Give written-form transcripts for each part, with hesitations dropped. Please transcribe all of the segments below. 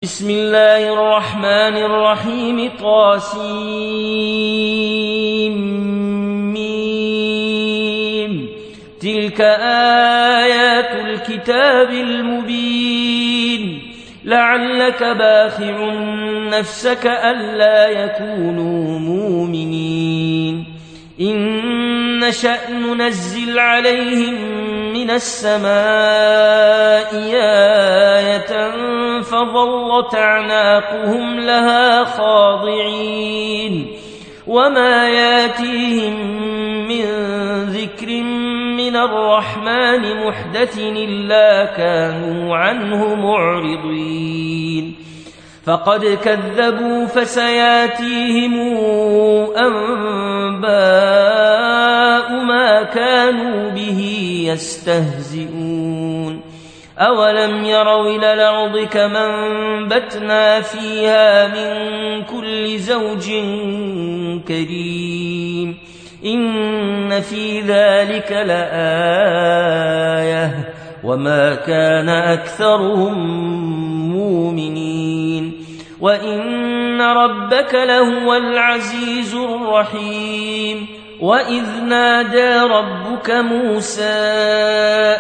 بسم الله الرحمن الرحيم طاسيم تلك آيات الكتاب المبين لعلك باخع نفسك ألا يكونوا مؤمنين إن نشأ ننزل عليهم من السماء آية فظلت أعناقهم لها خاضعين وما ياتيهم من ذكر من الرحمن محدث إلا كانوا عنه معرضين فقد كذبوا فسياتيهم أنباء ما كانوا به يستهزئون أولم يروا إلى الأرض كما أنبتنا فيها من كل زوج كريم إن في ذلك لآية وما كان أكثرهم مؤمنين وإن ربك لهو العزيز الرحيم وإذ نادى ربك موسى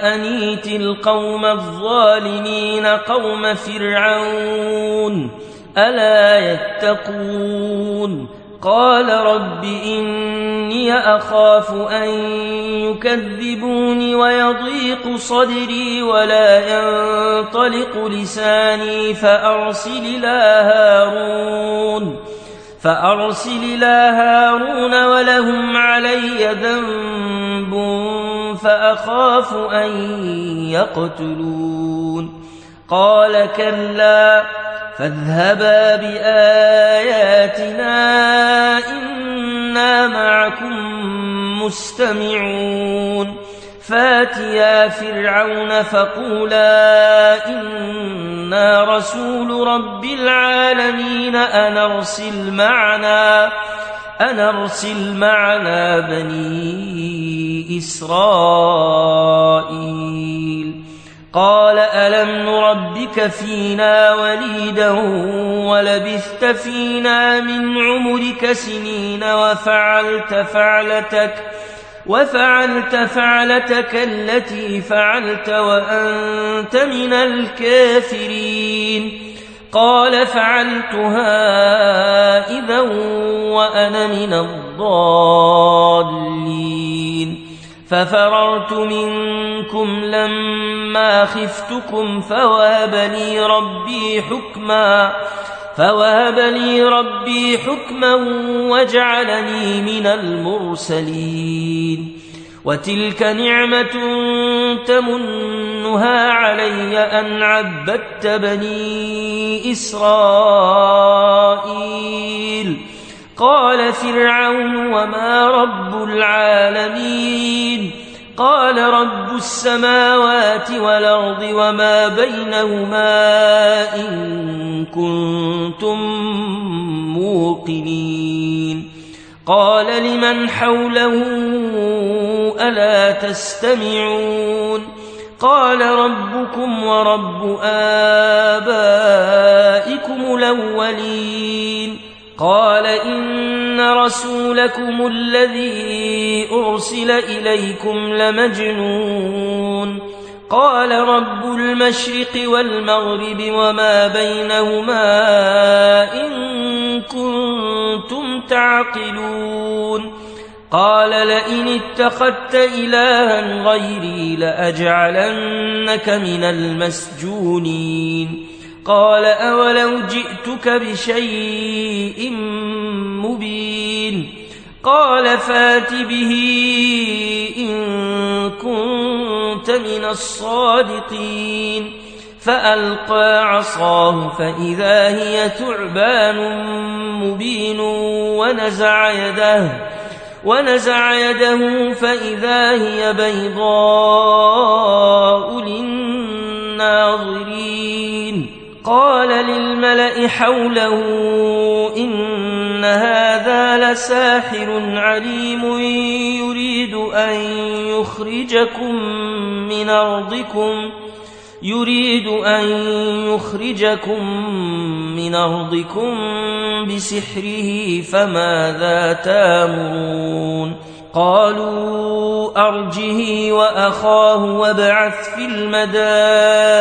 أن ائت القوم الظالمين قوم فرعون ألا يتقون قال رب إني أخاف أن يكذبون ويضيق صدري ولا ينطلق لساني فأرسل إلى هارون ولهم علي ذنب فأخاف أن يقتلون قال كلا فاذهبا بآياتنا إنا معكم مستمعون فاتيا فرعون فقولا إنا رسول رب العالمين أن أرسل معنا بني إسرائيل قال ألم نربك فينا وليدا ولبثت فينا من عمرك سنين وفعلت فعلتك التي فعلت وأنت من الكافرين قال فعلتها إذا وأنا من الضالين ففررت منكم لما خفتكم فوهب لي ربي حكما وجعلني من المرسلين وتلك نعمة تمنها علي أن عبدت بني إسرائيل قال فرعون وما رب العالمين قال رب السماوات والأرض وما بينهما إن كنتم موقنين قال لمن حوله ألا تستمعون قال ربكم ورب آبائكم الأولين قال إن رسولكم الذي أرسل إليكم لمجنون قال رب المشرق والمغرب وما بينهما إن كنتم تعقلون قال لئن اتخذت إلها غيري لأجعلنك من المسجونين قال أولو جئتك بشيء مبين قال فات به إن كنت من الصادقين فألقى عصاه فإذا هي ثعبان مبين ونزع يده فإذا هي بيضاء للناظرين قال للملأ حوله إن هذا لساحر عليم يريد أن يريد أن يخرجكم من أرضكم بسحره فماذا تأمرون قالوا أرجه وأخاه وابعث في المدائن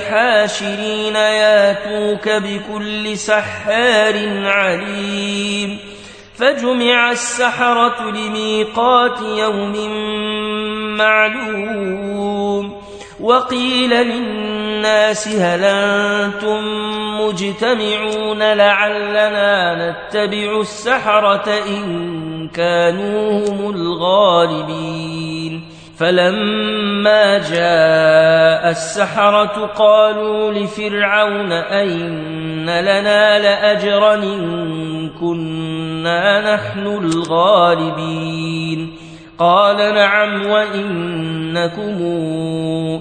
حاشرين ياتوك بكل سحار عليم فجمع السحرة لميقات يوم معلوم وقيل للناس هل أنتم مجتمعون لعلنا نتبع السحرة إن كانوا هم الغالبين فلما جاء السحرة قالوا لفرعون أئن لنا لأجرا إن كنا نحن الغالبين قال نعم وإنكم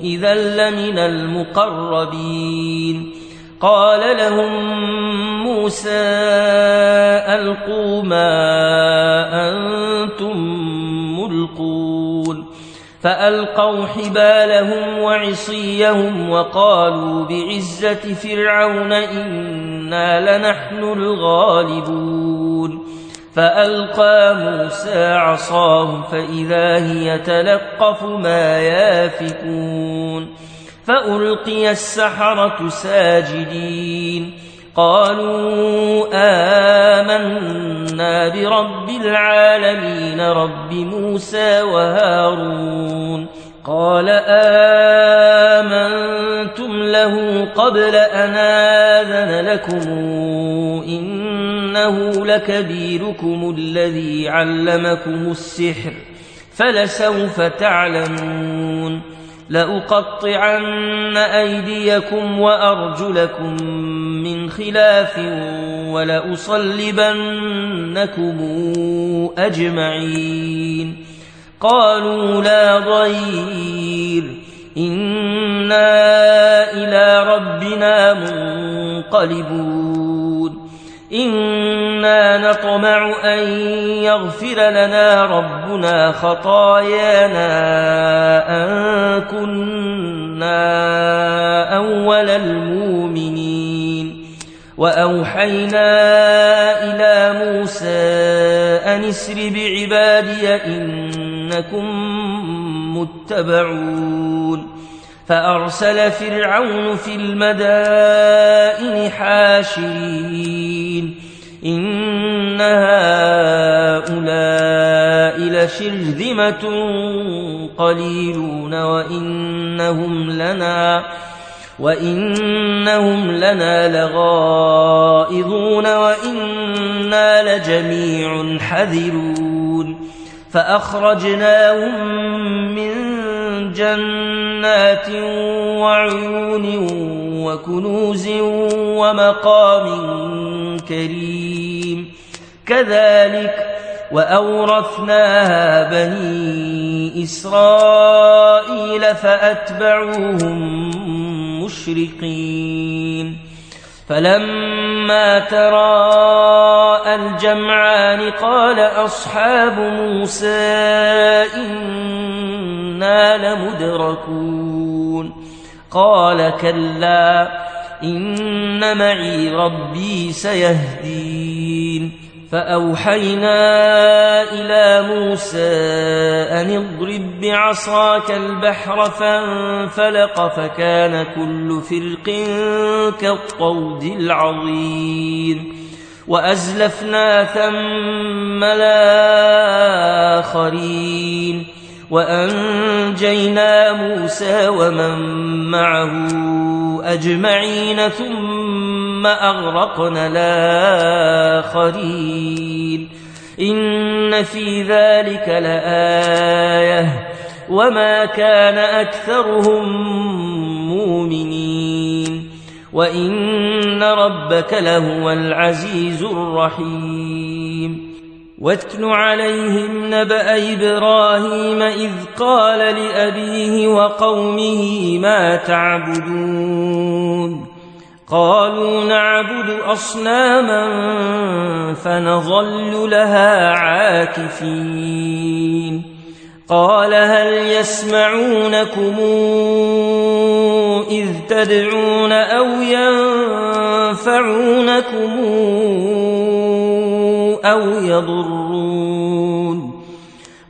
إذا لمن المقربين قال لهم موسى ألقوا ما أنتم ملقون فألقوا حبالهم وعصيهم وقالوا بعزة فرعون إنا لنحن الغالبون فألقى موسى عصاه فإذا هي تلقف ما يافكون فألقي السحرة ساجدين قالوا آمنا برب العالمين رب موسى وهارون قال آمنتم له قبل أن آذن لكم إنه لكبيركم الذي علمكم السحر فلسوف تعلمون لأقطعن أيديكم وأرجلكم من خلاف ولأصلبنكم أجمعين قالوا لا ضير إنا إلى ربنا منقلبون إنا نطمع أن يغفر لنا ربنا خطايانا أن كنا أول المؤمنين وأوحينا إلى موسى أن اسر بعبادي إنكم متبعون فأرسل فرعون في المدائن حاشرين إن هؤلاء لشرذمة قليلون وإنهم لنا لغائظون وإنا لجميع حذرون فأخرجناهم من جنات وعيون وكنوز ومقام كريم كذلك وأورثناها بني إسرائيل فأتبعوهم مشرقين فلما تراءى الجمعان قال أصحاب موسى إنا لمدركون قال كلا إن معي ربي سيهدين فأوحينا إلى موسى أن اضرب بعصاك البحر فانفلق فكان كل فرق كالطود العظيم وأزلفنا ثم الآخرين وأنجينا موسى ومن معه أجمعين ثم أغرقنا الآخرين إن في ذلك لآية وما كان أكثرهم مؤمنين وإن ربك لهو العزيز الرحيم واتل عليهم نبأ إبراهيم إذ قال لأبيه وقومه ما تعبدون قالوا نعبد أصناما فنظل لها عاكفين قال هل يسمعونكم إذ تدعون أو ينفعونكم أو يضرون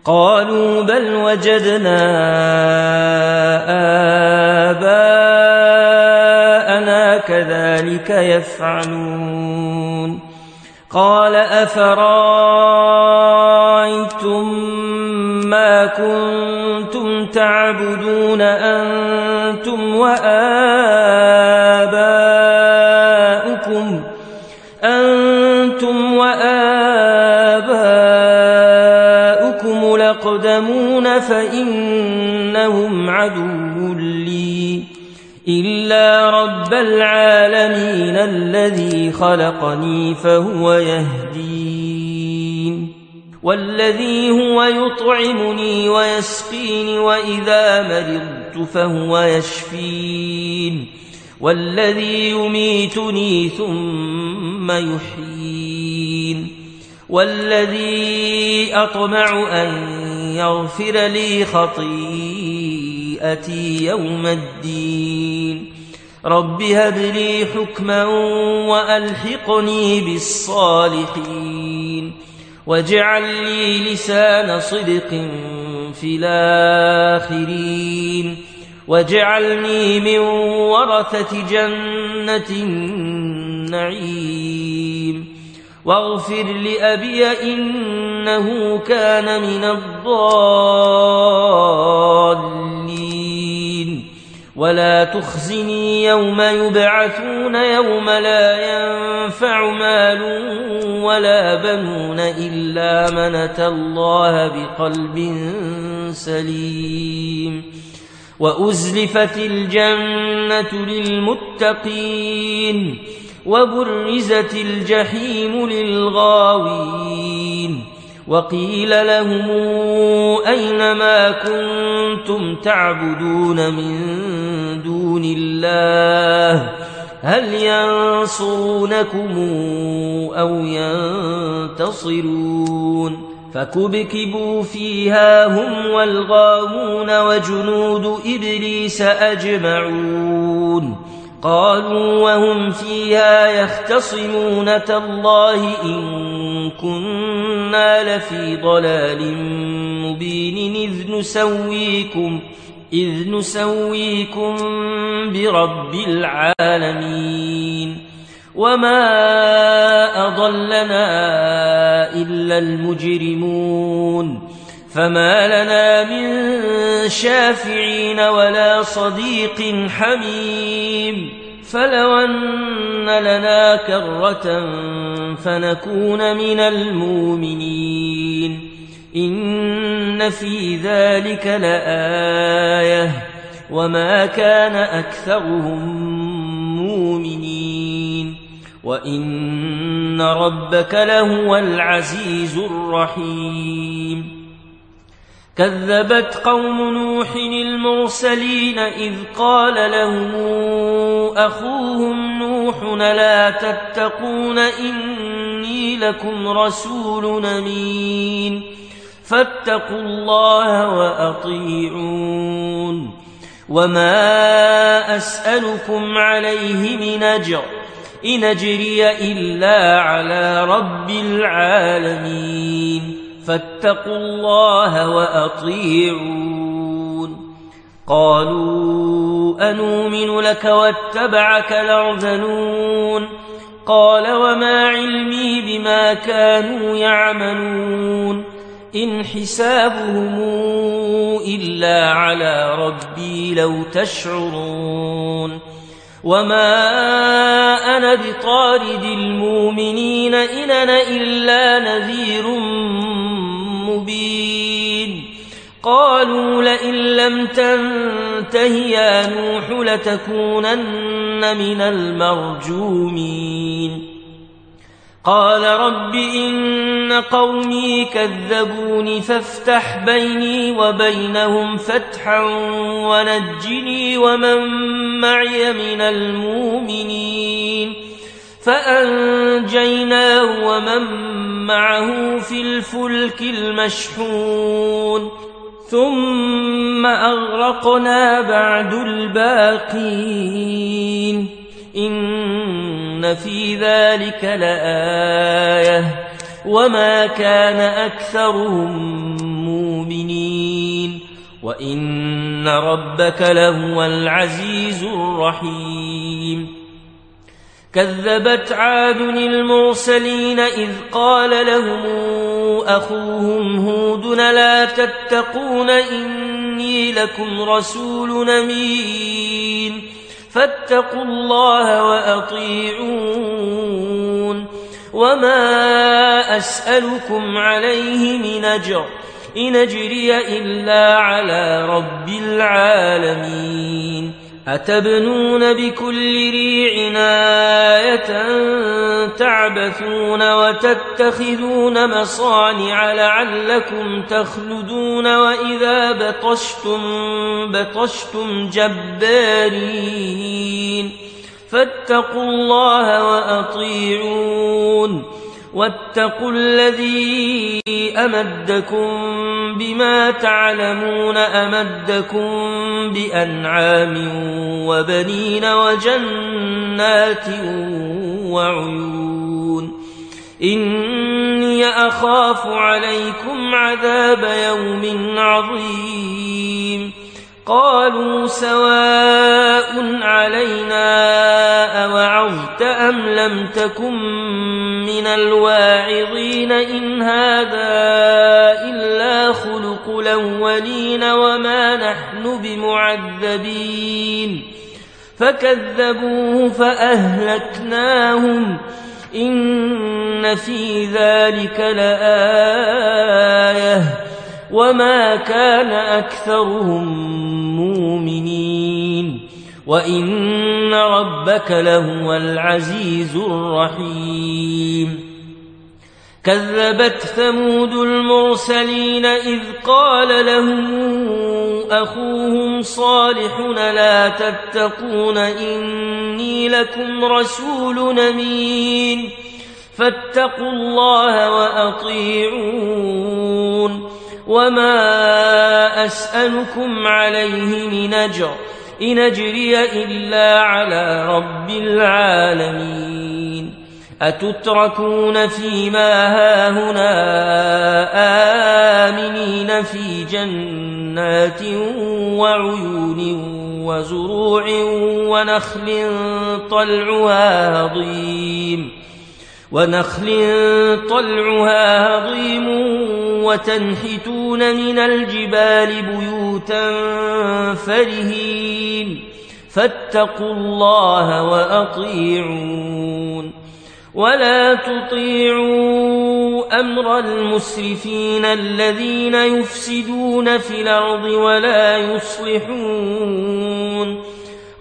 قالوا بل وجدنا آباءنا كذلك يفعلون قال أفرأيتم ما كنتم تعبدون أنتم وآباؤكم الأقدمون فإنهم عدو لي إلا رب العالمين الذي خلقني فهو يهدين والذي هو يطعمني ويسقين وإذا مرضت فهو يشفين والذي يميتني ثم يحيين والذي أطمع أن يغفر لي خطيئتي يوم الدين رب هب لي حكما وألحقني بالصالحين واجعل لي لسان صدق في الآخرين واجعلني من ورثة جنة النعيم واغفر لأبي إنه كان من الضالين ولا تخزني يوم يبعثون يوم لا ينفع مال ولا بنون إلا من أتى الله بقلب سليم وأزلفت الجنة للمتقين وبرزت الجحيم للغاوين وقيل لهم أين ما كنتم تعبدون من دون الله هل ينصرونكم أو ينتصرون فكبكبوا فيها هم والغاوون وجنود إبليس أجمعون قالوا وهم فيها يختصمون تالله إن كنا لفي ضلال مبين إذ نسويكم برب العالمين وما أضلنا إلا المجرمون فما لنا من شافعين ولا صديق حميم فلو أن لنا كرة فنكون من المؤمنين إن في ذلك لآية وما كان أكثرهم مؤمنين وإن ربك لهو العزيز الرحيم كذبت قوم نوح المرسلين إذ قال لهم أخوهم نوح لا تتقون إني لكم رسول أمين فاتقوا الله وأطيعون وما أسألكم عليه من أجر إن أجري إلا على رب العالمين فاتقوا الله وأطيعون قالوا أنؤمن لك واتبعك الأرذلون قال وما علمي بما كانوا يعملون إن حسابهم إلا على ربي لو تشعرون وما أنا بطارد المؤمنين إن أنا إلا نذير مبين قالوا لئن لم تنته يا نوح لتكونن من المرجومين قال رب إن قومي كذبوني فافتح بيني وبينهم فتحا ونجني ومن معي من المؤمنين فأنجيناه ومن معه في الفلك المشحون ثم أغرقنا بعد الباقين إن في ذلك لآية وما كان أكثرهم مؤمنين وإن ربك لهو العزيز الرحيم كذبت عاد المرسلين إذ قال لهم أخوهم هود لا تتقون إني لكم رسول أمين فاتقوا الله وأطيعون وما أسألكم عليه من أجر إن أجري إلا على رب العالمين أتبنون بكل ريع آية تعبثون وتتخذون مصانع لعلكم تخلدون وإذا بطشتم جبارين فاتقوا الله وأطيعون واتقوا الذي أمدكم بما تعلمون أمدكم بأنعام وبنين وجنات وعيون إني أخاف عليكم عذاب يوم عظيم قالوا سواء علينا أوعظت أم لم تكن من الواعظين إن هذا إلا خلق الأولين وما نحن بمعذبين فكذبوه فأهلكناهم إن في ذلك لآية وما كان أكثرهم مؤمنين وإن ربك لهو العزيز الرحيم كذبت ثمود المرسلين إذ قال لهم أخوهم صالح لا تتقون إني لكم رسول أمين فاتقوا الله وأطيعون وما أسألكم عليه من أجر إن أجري إلا على رب العالمين أتتركون فيما هاهنا آمنين في جنات وعيون وزروع ونخل طلعها هضيم وتنحتون من الجبال بيوتا فرهين فاتقوا الله وأطيعون ولا تطيعوا أمر المسرفين الذين يفسدون في الأرض ولا يصلحون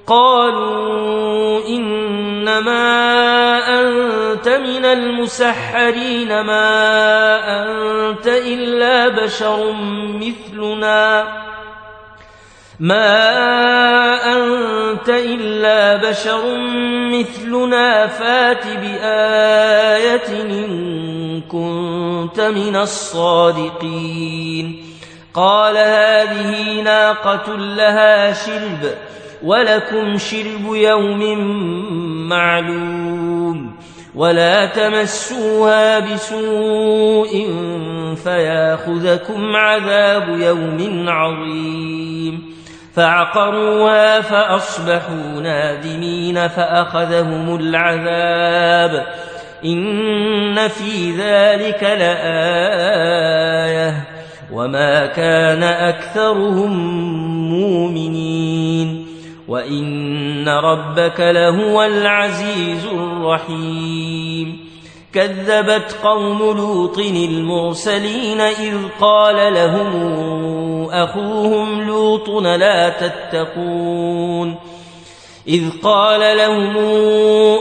قالوا إنما أنت من المسحرين ما أنت إلا بشر مثلنا فات بآية إن كنت من الصادقين قال هذه ناقة لها شرب ولكم شرب يوم معلوم ولا تمسوها بسوء فياخذكم عذاب يوم عظيم فعقروها فأصبحوا نادمين فأخذهم العذاب إن في ذلك لآية وما كان أكثرهم مؤمنين وإن ربك لهو العزيز الرحيم كذبت قوم لوط المرسلين إذ قال لهم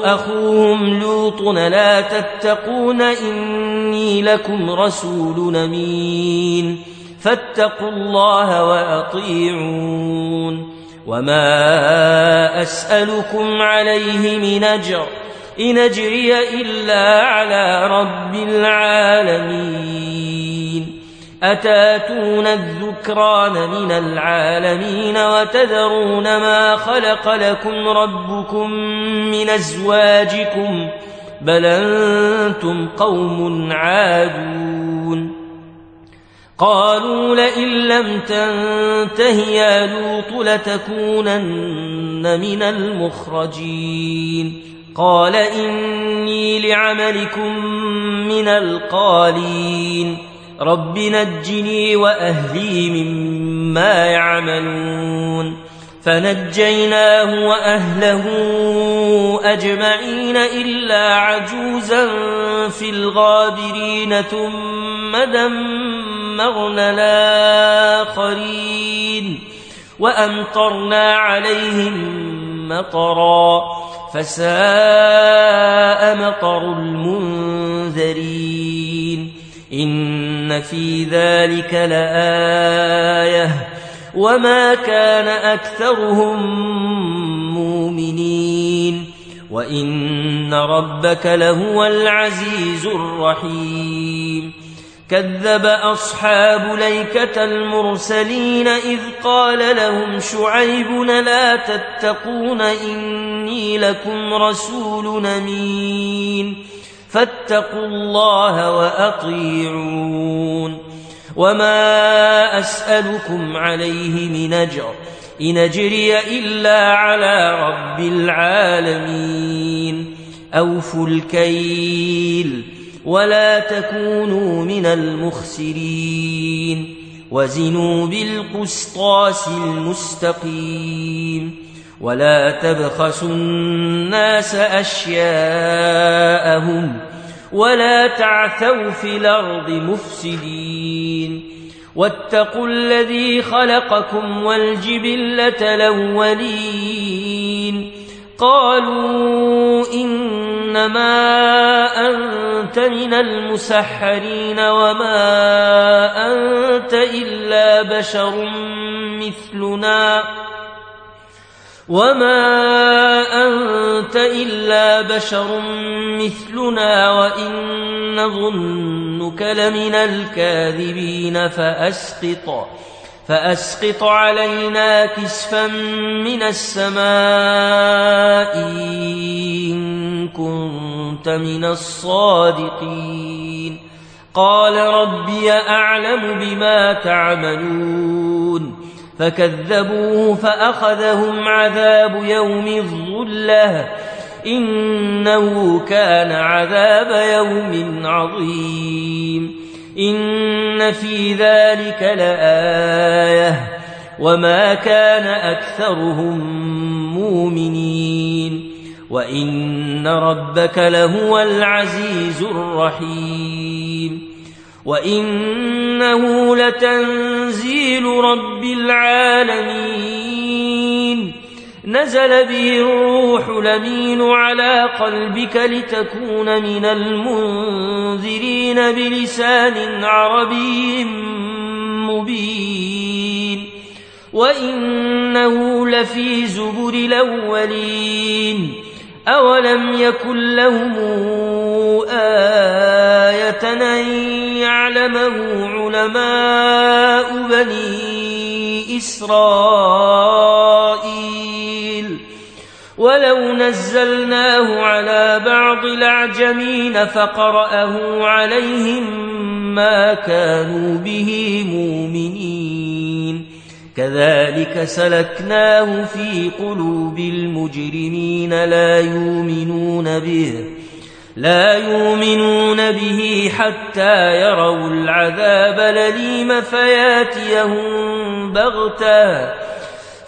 أخوهم لوط لا تتقون إني لكم رسول أمين فاتقوا الله وأطيعون وما أسألكم عليه من أجر إن أجري إلا على رب العالمين أتاتون الذكران من العالمين وتذرون ما خلق لكم ربكم من أزواجكم بل أنتم قوم عادون قالوا لئن لم تنته يا لوط لتكونن من المخرجين قال إني لعملكم من القالين رب نجني وأهلي مما يعملون فنجيناه وأهله أجمعين إلا عجوزا في الغابرين ثم دمرنا الآخرين وأمطرنا عليهم مطرا فساء مطر المنذرين إن في ذلك لآية وما كان أكثرهم مؤمنين وإن ربك لهو العزيز الرحيم كذب أصحاب الأيكة المرسلين إذ قال لهم شعيب لا تتقون إني لكم رسول أمين فاتقوا الله وأطيعون وما أسألكم عليه من أجر إن أجري إلا على رب العالمين أوفوا الكيل ولا تكونوا من المخسرين وزنوا بالقسطاس المستقيم ولا تبخسوا الناس أشياءهم ولا تعثوا في الأرض مفسدين واتقوا الذي خلقكم والجبلة الأولين قالوا إنما أنت من المسحرين وما أنت إلا بشر مثلنا وإن نظنك لمن الكاذبين فأسقط علينا كسفا من السماء إن كنت من الصادقين قال ربي أعلم بما تعملون فكذبوه فأخذهم عذاب يوم الظلة إنه كان عذاب يوم عظيم إن في ذلك لآية وما كان أكثرهم مؤمنين وإن ربك لهو العزيز الرحيم وإنه لتنزيل رب العالمين نزل به الروح الأمين على قلبك لتكون من المنذرين بلسان عربي مبين وإنه لفي زبر الأولين أولم يكن لهم آية أن يعلمه علماء بني إسرائيل ولو نزلناه على بعض الأعجمين فقرأه عليهم ما كانوا به مؤمنين كذلك سلكناه في قلوب المجرمين لا يؤمنون به حتى يروا العذاب الأليم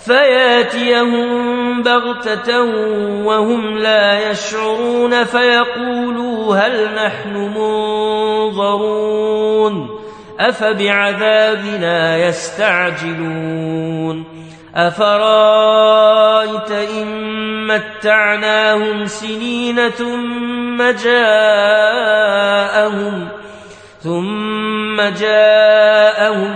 فياتيهم بغتة وهم لا يشعرون فيقولوا هل نحن منظرون أفبعذابنا يستعجلون أفرايت إن متعناهم سنين ثم جاءهم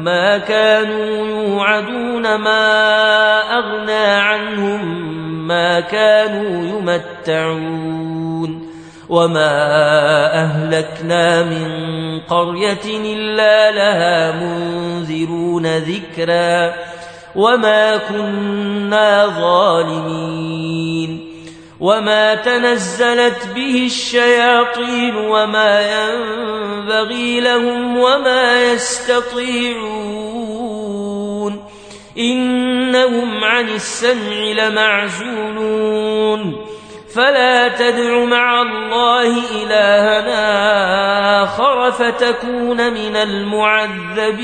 ما كانوا يوعدون ما أغنى عنهم ما كانوا يمتعون وما أهلكنا من قرية إلا لها منذرون ذكرا وما كنا ظالمين وما تنزلت به الشياطين وما ينبغي لهم وما يستطيعون إنهم عن السمع لمعزولون فلا تدع مع الله إلهنا آخر فتكون من المعذبين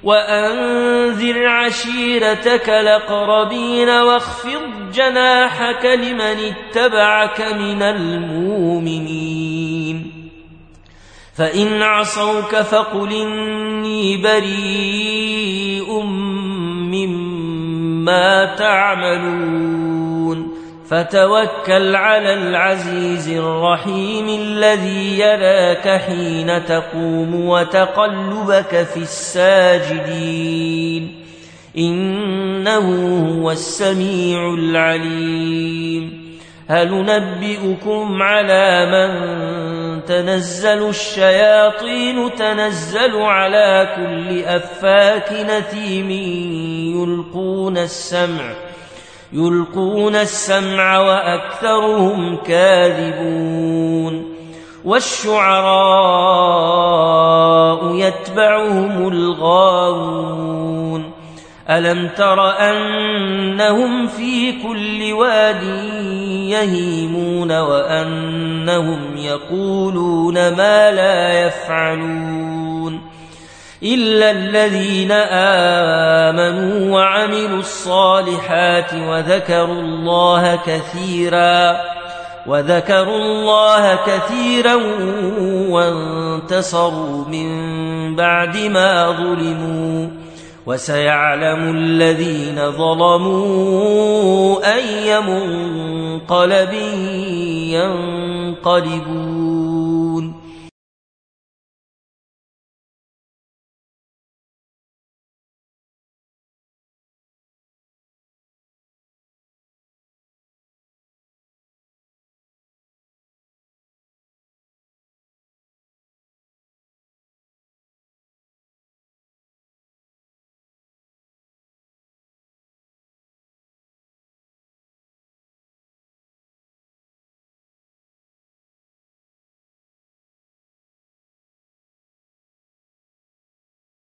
وأنذر عشيرتك الأقربين واخفض جناحك لمن اتبعك من المؤمنين فإن عصوك فقل إني بريء مما تعملون فتوكل على العزيز الرحيم الذي يراك حين تقوم وتقلبك في الساجدين إنه هو السميع العليم هل ننبئكم على من تنزل الشياطين تنزل على كل أفاك نثيم يلقون السمع وأكثرهم كاذبون والشعراء يتبعهم الغاوون ألم تر أنهم في كل واد يهيمون وأنهم يقولون ما لا يفعلون إلا الذين آمنوا وعملوا الصالحات وذكروا الله كثيرا وانتصروا من بعد ما ظلموا وسيعلم الذين ظلموا أي منقلب ينقلبون